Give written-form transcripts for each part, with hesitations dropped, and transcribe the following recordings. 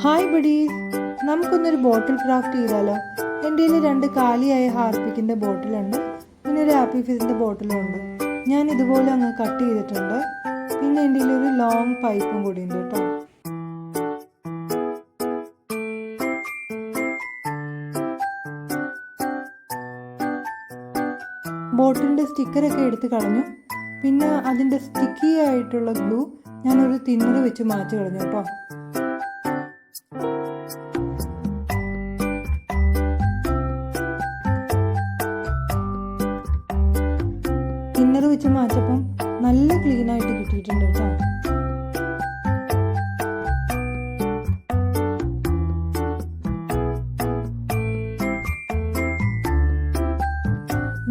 Hi buddies, നമുക്കൊന്നൊരു ബോട്ടിൽ craft ചെയ്താലോ? എൻ്റെ കയ്യിൽ 2 കാലിയായ ഹാർപ്പിക്കിൻ്റെ ബോട്ടിലുണ്ട്, പിന്നെ ഒരു ആപ്പി ഫിസിൻ്റെ ബോട്ടിലും ഉണ്ട്. ഞാൻ ഇതുപോലെ അങ്ങ് കട്ട് ചെയ്തിട്ടുണ്ട്. പിന്നെ എൻ്റെ കയ്യിൽ ഒരു ലോങ് പൈപ്പും കൂടി ഉണ്ട് കേട്ടോ. ബോട്ടിലിൻ്റെ സ്റ്റിക്കറൊക്കെ എടുത്ത് കളഞ്ഞു. പിന്നെ അതിൻ്റെ സ്റ്റിക്കി ആയിട്ടുള്ള ഗ്ലൂ ഞാനൊരു തിന്നർ വെച്ച് മാറ്റി കളഞ്ഞു കേട്ടോ. തിന്നർ വെച്ച് മാറ്റപ്പം നല്ല ക്ലീൻ ആയിട്ട് കിട്ടിയിട്ടുണ്ട് കേട്ടോ.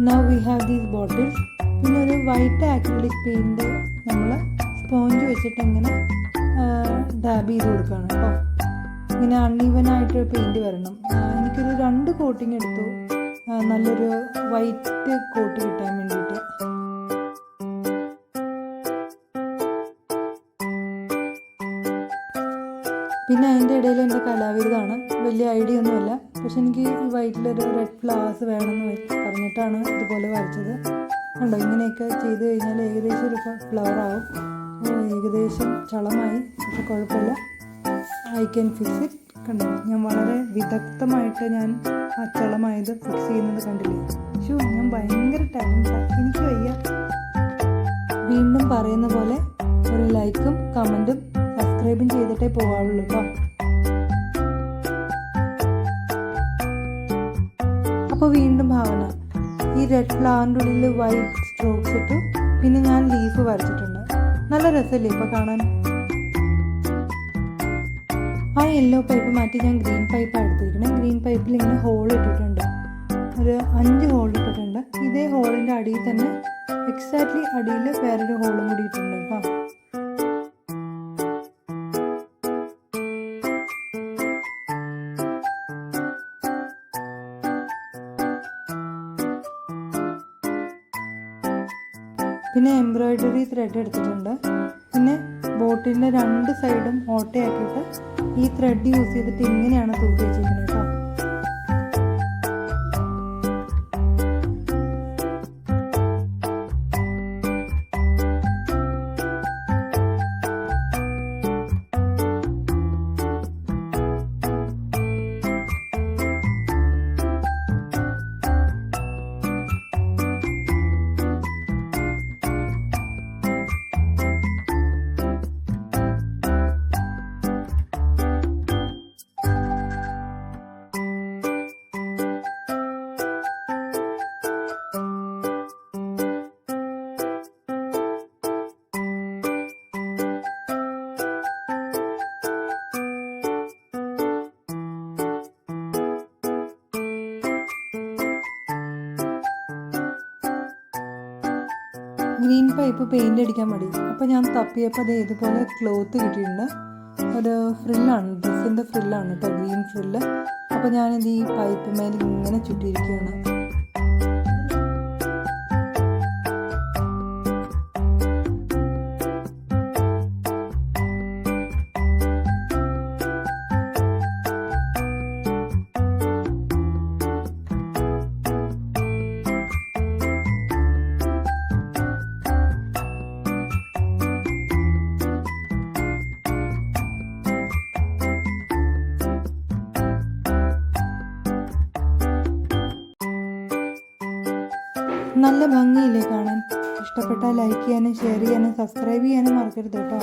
Now we have these bottles. പിന്നെ ഒരു വൈറ്റ് ആക്രിലിക് പെയിൻറ് നമ്മൾ സ്പോഞ്ച് വെച്ചിട്ട് ഇങ്ങനെ ഡാബ് ചെയ്ത് കൊടുക്കുകയാണ് കേട്ടോ. ഇങ്ങനെ അൺഈവനായിട്ട് പെയിൻറ് വരണം. എനിക്കൊരു 2 കോട്ടിങ് എടുത്തു, നല്ലൊരു വൈറ്റ് കോട്ട് കിട്ടാൻ വേണ്ടിയിട്ട്. പിന്നെ അതിൻ്റെ ഇടയിൽ എൻ്റെ കലാവിരുതാണ്. വലിയ ഐഡിയ ഒന്നുമല്ല, പക്ഷെ എനിക്ക് ഈ വൈറ്റിലൊരു റെഡ് ഫ്ലവേഴ്സ് വേണമെന്ന് പറഞ്ഞിട്ടാണ് ഇതുപോലെ വരച്ചത്. കണ്ടോ, ഇങ്ങനെയൊക്കെ ചെയ്ത് കഴിഞ്ഞാൽ ഏകദേശം ഒരു ഫ്ലവർ ആവും. ഏകദേശം ചളമായി, പക്ഷെ കുഴപ്പമില്ല. I can fix it. കണ്ടോ, ഞാൻ വളരെ വിദഗ്ധമായിട്ട് ഞാൻ ആ ചളമായത് ഫിക്സ് ചെയ്യുന്നത് കണ്ടില്ലേ. ഞാൻ ഭയങ്കര ടാലൻ്റാണ്, എനിക്ക് വയ്യ. വീണ്ടും പറയുന്ന പോലെ ഒരു ലൈക്കും കമൻറ്റും സബ്സ്ക്രൈബും ചെയ്തിട്ടേ പോകാവുള്ളൂ കേട്ടോ. അപ്പോൾ വീണ്ടും ഭാവന, ഈ റെഡ് ഫ്ലവറിൻ്റെ ഉള്ളിൽ വൈറ്റ് സ്ട്രോക്സ് ഇട്ടു. പിന്നെ ഞാൻ ലീഫ് വരച്ചിട്ടുണ്ട്. നല്ല രസമല്ലേ ഇപ്പോൾ കാണാൻ? ആ യെല്ലോ പൈപ്പ് മാറ്റി ഞാൻ ഗ്രീൻ പൈപ്പാണ് എടുത്തിരിക്കുന്നത്. ഗ്രീൻ പൈപ്പിൽ ഇങ്ങനെ ഹോൾ ഇട്ടിട്ടുണ്ട്, ഒരു 5 ഹോൾ ഇട്ടിട്ടുണ്ട്. ഇതേ ഹോളിൻ്റെ അടിയിൽ തന്നെ എക്സാക്ട്ലി അടിയിൽ വേറൊരു ഹോളും കൂടി ഇട്ടിട്ടുണ്ട് കേട്ടോ. പിന്നെ എംബ്രോയിഡറി ത്രെഡ് എടുത്തിട്ടുണ്ട്. പിന്നെ ബോട്ടിൻ്റെ 2 സൈഡും ഓട്ടയാക്കിയിട്ട് ഈ ത്രെഡ് യൂസ് ചെയ്തിട്ട് ഇങ്ങനെയാണ് തൂക്കി വെച്ചിരിക്കുന്നത് കേട്ടോ. ഗ്രീൻ പൈപ്പ് പെയിൻ്റ് അടിക്കാൻ മതി. അപ്പോൾ ഞാൻ തപ്പിയപ്പോൾ അത് ഇതുപോലെ ക്ലോത്ത് കിട്ടിയിട്ടുണ്ട്. ഒരു ഫ്രില്ലാണ്, ഡ്രസ്സിൻ്റെ ഫ്രില്ലാണ് കേട്ടോ, ഗ്രീൻ ഫ്രില്ല്. അപ്പോൾ ഞാനിത് ഈ പൈപ്പ് മേലെ ഇങ്ങനെ ചുറ്റിയിരിക്കുകയാണ്. നല്ല ഭംഗിയില്ലേ കാണാൻ? ഇഷ്ടപ്പെട്ടാൽ ലൈക്ക് ചെയ്യാനും ഷെയർ ചെയ്യാനും സബ്സ്ക്രൈബ് ചെയ്യാനും മറക്കരുത് കേട്ടോ.